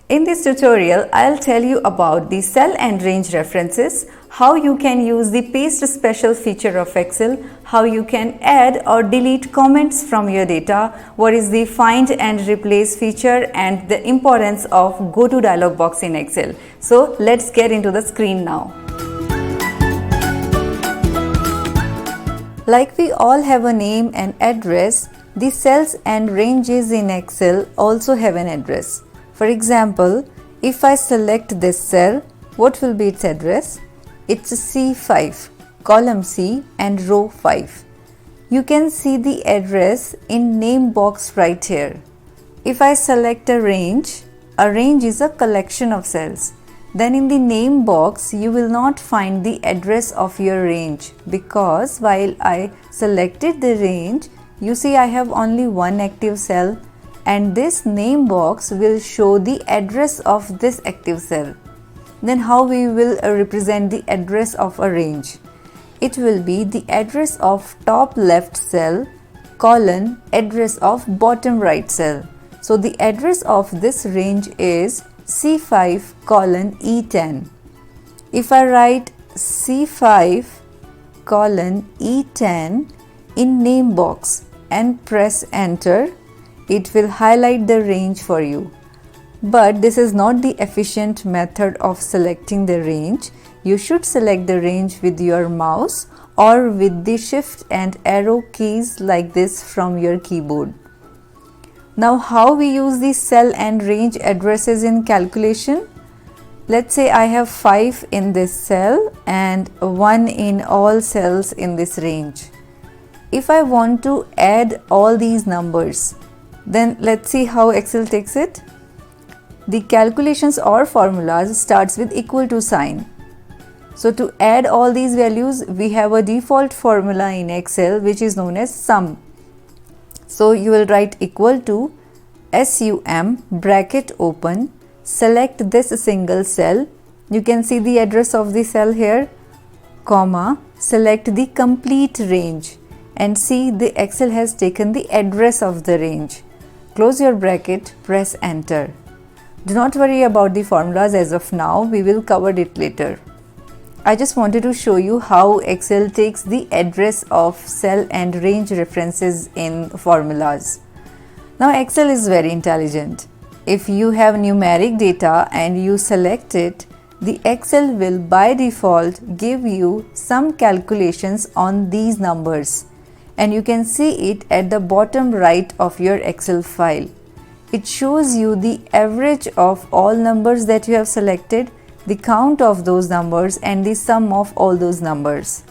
In this tutorial, I'll tell you about the cell and range references, how you can use the paste special feature of Excel, how you can add or delete comments from your data, what is the find and replace feature, and the importance of go to dialog box in Excel. So let's get into the screen now. Like we all have a name and address, the cells and ranges in Excel also have an address. For example, if I select this cell, what will be its address? It's C5, column C and row 5. You can see the address in name box right here. If I select a range is a collection of cells. Then in the name box, you will not find the address of your range because while I selected the range, you see I have only one active cell. And this name box will show the address of this active cell. Then how we will represent the address of a range? It will be the address of top left cell colon address of bottom right cell. So the address of this range is C5 colon E10. If I write C5 colon E10 in name box and press enter, it will highlight the range for you. But this is not the efficient method of selecting the range. You should select the range with your mouse or with the shift and arrow keys like this from your keyboard. Now how we use the cell and range addresses in calculation? Let's say I have 5 in this cell and 1 in all cells in this range. If I want to add all these numbers, then let's see how Excel takes it. The calculations or formulas starts with equal to sign. So to add all these values, we have a default formula in Excel which is known as sum. So you will write equal to SUM bracket open, select this single cell. You can see the address of the cell here, comma, select the complete range and see the Excel has taken the address of the range. Close your bracket, press enter. Do not worry about the formulas as of now, we will cover it later. I just wanted to show you how Excel takes the address of cell and range references in formulas. Now Excel is very intelligent. If you have numeric data and you select it, the Excel will by default give you some calculations on these numbers. And you can see it at the bottom right of your Excel file. It shows you the average of all numbers that you have selected, the count of those numbers and the sum of all those numbers.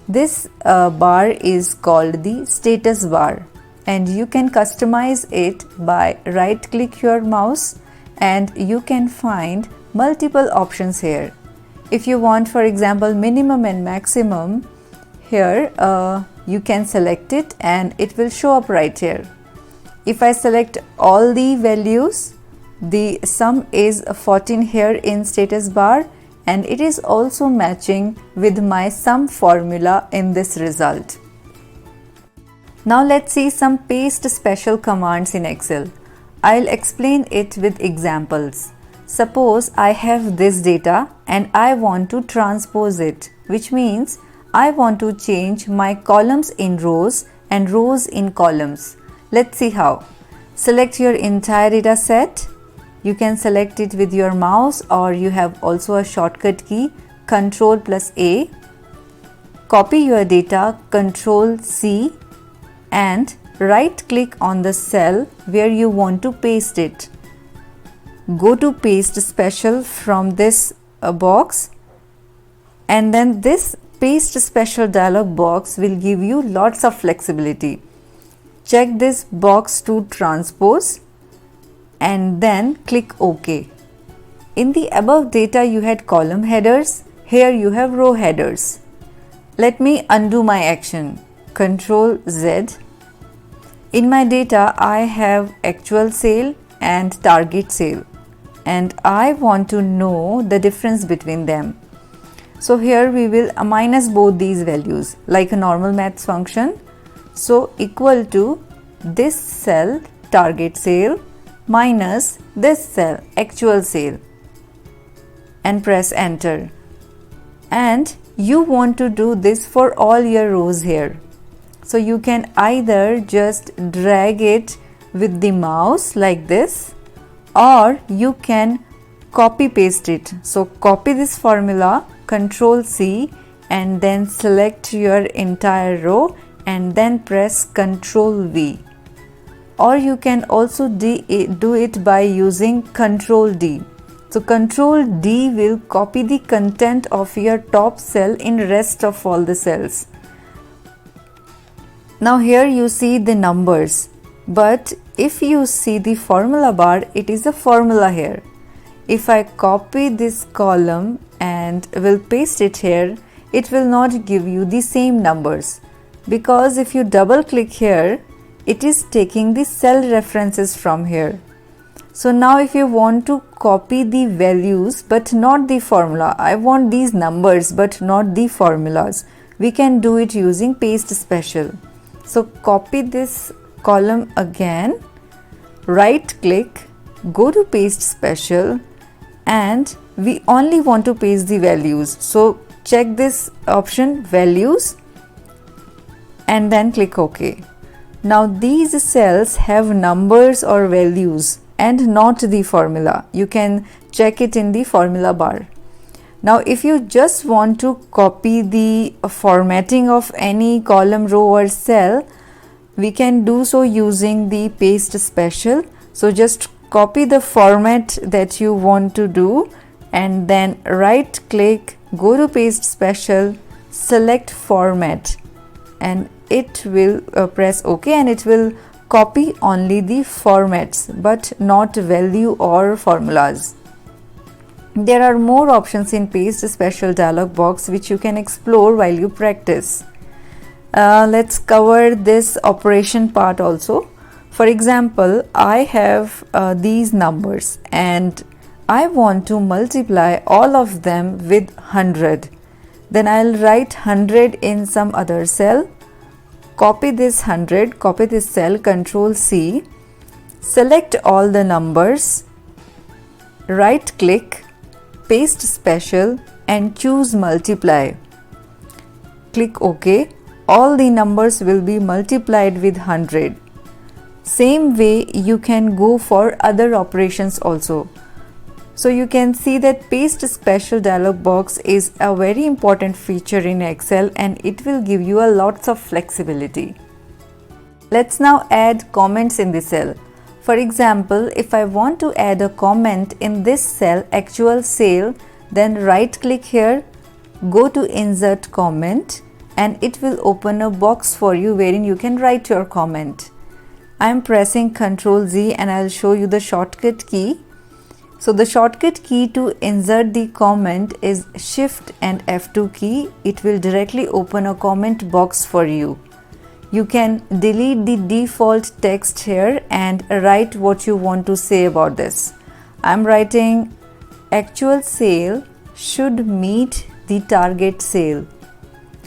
This bar is called the status bar and you can customize it by right-click your mouse and you can find multiple options here. If you want, for example, minimum and maximum, here you can select it and it will show up right here. If I select all the values, the sum is 14 here in status bar and it is also matching with my sum formula in this result. Now let's see some paste special commands in Excel. I'll explain it with examples. Suppose I have this data and I want to transpose it, which means I want to change my columns in rows and rows in columns. Let's see how. Select your entire data set. You can select it with your mouse or you have also a shortcut key, Ctrl+A. Copy your data, Ctrl+C and right click on the cell where you want to paste it. Go to paste special from this box and then this paste special dialog box will give you lots of flexibility. Check this box to transpose and then click OK. In the above data you had column headers, here you have row headers. Let me undo my action. Ctrl+Z. In my data I have actual sale and target sale and I want to know the difference between them. So here we will minus both these values like a normal maths function. So equal to this cell target sale minus this cell, actual sale, and press enter. And you want to do this for all your rows here. So you can either just drag it with the mouse like this, or you can copy paste it. So copy this formula, Control C, and then select your entire row and then press Control V. Or you can also do it by using Control D. So Control D will copy the content of your top cell in rest of all the cells. Now here you see the numbers, but if you see the formula bar, it is a formula here. If I copy this column and will paste it here, it will not give you the same numbers, because if you double click here, it is taking the cell references from here. So now if you want to copy the values but not the formula, I want these numbers but not the formulas, we can do it using paste special. So copy this column again, right click, go to paste special, and we only want to paste the values. So check this option, values, and then click OK. Now these cells have numbers or values and not the formula. You can check it in the formula bar. Now if you just want to copy the formatting of any column, row or cell, we can do so using the paste special. So just copy the format that you want to do and then right click, go to paste special, select format, and it will press OK, and it will copy only the formats but not value or formulas. There are more options in paste special dialog box which you can explore while you practice. Let's cover this operation part also. For example, I have these numbers and I want to multiply all of them with 100. Then I'll write 100 in some other cell, copy this 100, copy this cell, Control C, select all the numbers, right click, paste special and choose multiply. Click OK. All the numbers will be multiplied with 100. Same way you can go for other operations also. So you can see that paste special dialog box is a very important feature in Excel and it will give you a lots of flexibility. Let's now add comments in the cell. For example, if I want to add a comment in this cell, actual sale, then right click here, go to insert comment, and it will open a box for you wherein you can write your comment. I am pressing Ctrl Z and I'll show you the shortcut key. So the shortcut key to insert the comment is Shift and F2 key. It will directly open a comment box for you. You can delete the default text here and write what you want to say about this. I'm writing actual sale should meet the target sale.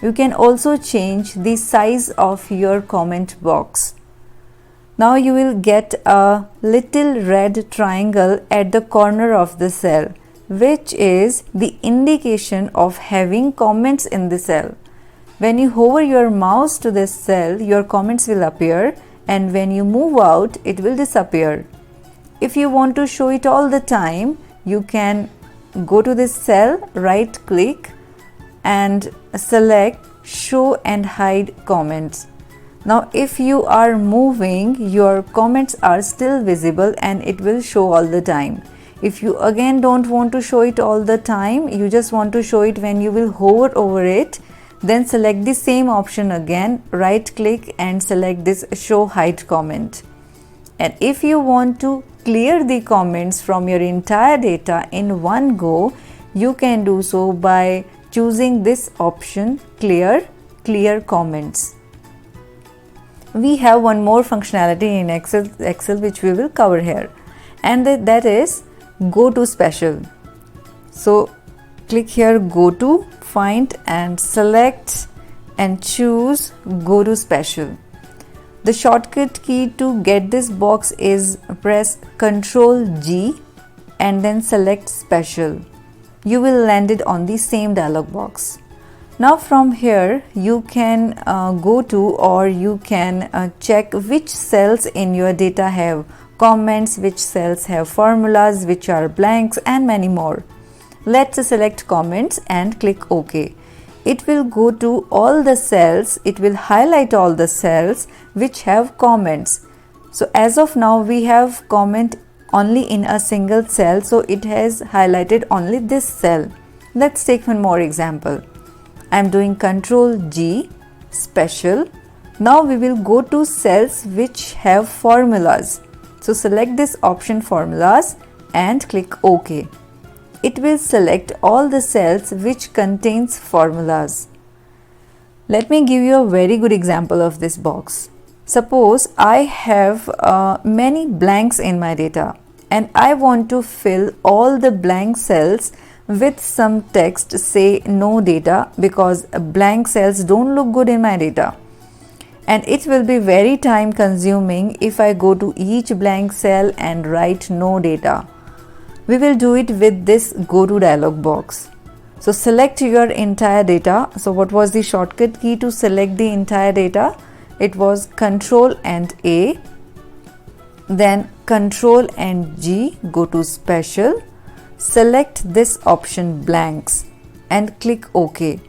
You can also change the size of your comment box. Now you will get a little red triangle at the corner of the cell, which is the indication of having comments in the cell. When you hover your mouse to this cell, your comments will appear, and when you move out, it will disappear. If you want to show it all the time, you can go to this cell, right click, and select Show and Hide Comments. Now if you are moving, your comments are still visible and it will show all the time. If you again don't want to show it all the time, you just want to show it when you will hover over it, then select the same option again, right click and select this Show Hide Comment. And if you want to clear the comments from your entire data in one go, you can do so by choosing this option, Clear Comments. We have one more functionality in Excel which we will cover here, and that is Go to Special. So click here, Go to, find and select and choose Go to Special. The shortcut key to get this box is press Ctrl G and then select Special. You will land it on the same dialog box. Now from here you can go to, or you can check which cells in your data have comments, which cells have formulas, which are blanks, and many more. Let's select comments and click OK. It will go to all the cells, it will highlight all the cells which have comments. So as of now we have comment only in a single cell, so it has highlighted only this cell. Let's take one more example. I am doing Ctrl G, Special. Now we will go to cells which have formulas. So select this option Formulas and click OK. It will select all the cells which contains formulas. Let me give you a very good example of this box. Suppose I have many blanks in my data and I want to fill all the blank cells with some text, say no data, because blank cells don't look good in my data. And it will be very time consuming if I go to each blank cell and write no data. We will do it with this go to dialog box. So select your entire data. So what was the shortcut key to select the entire data? It was Ctrl and A, then Ctrl and G, go to Special, select this option Blanks and click OK.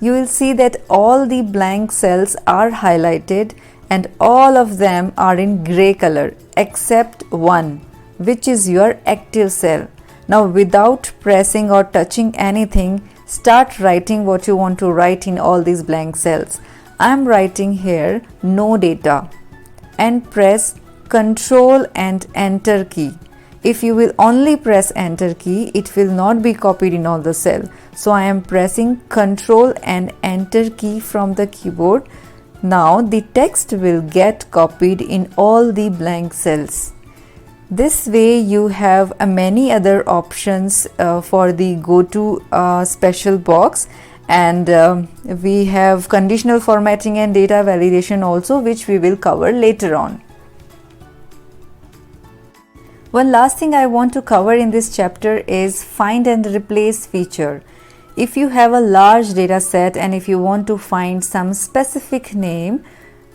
You will see that all the blank cells are highlighted and all of them are in gray color except one, which is your active cell. Now without pressing or touching anything, start writing what you want to write in all these blank cells. I am writing here no data and press Ctrl and Enter key. If you will only press Enter key, it will not be copied in all the cell. So I am pressing Ctrl and Enter key from the keyboard. Now the text will get copied in all the blank cells. This way you have many other options for the go to special box, and we have conditional formatting and data validation also, which we will cover later on. One last thing I want to cover in this chapter is find and replace feature. If you have a large data set and if you want to find some specific name,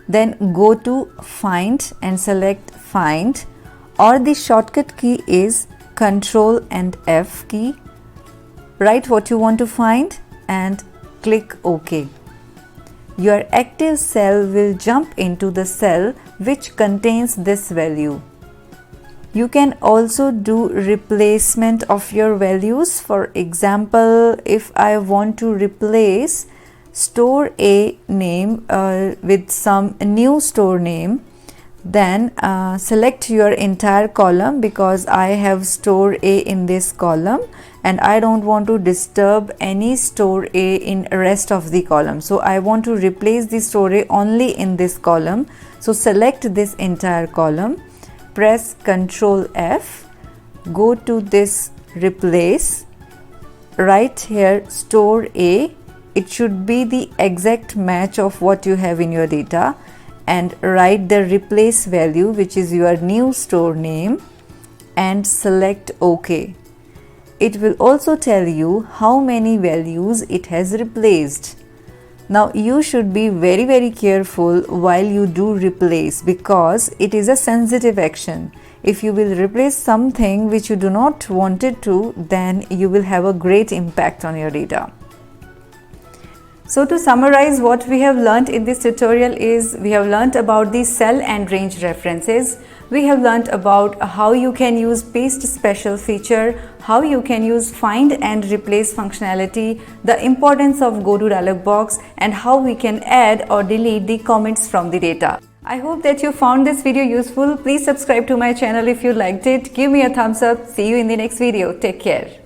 then go to Find and select Find, or the shortcut key is Ctrl and F key. Write what you want to find and click OK. Your active cell will jump into the cell which contains this value. You can also do replacement of your values. For example, if I want to replace store A name with some new store name, then select your entire column, because I have store A in this column and I don't want to disturb any store A in rest of the column. So I want to replace the store A only in this column. So select this entire column, press Ctrl F, go to this replace, write here store A. It should be the exact match of what you have in your data, and write the replace value, which is your new store name, and select OK. It will also tell you how many values it has replaced. Now you should be very careful while you do replace, because it is a sensitive action. If you will replace something which you do not want it to, then you will have a great impact on your data. So to summarize, what we have learnt in this tutorial is we have learnt about the cell and range references. We have learnt about how you can use paste special feature, how you can use find and replace functionality, the importance of go to dialog box, and how we can add or delete the comments from the data. I hope that you found this video useful. Please subscribe to my channel if you liked it. Give me a thumbs up. See you in the next video. Take care.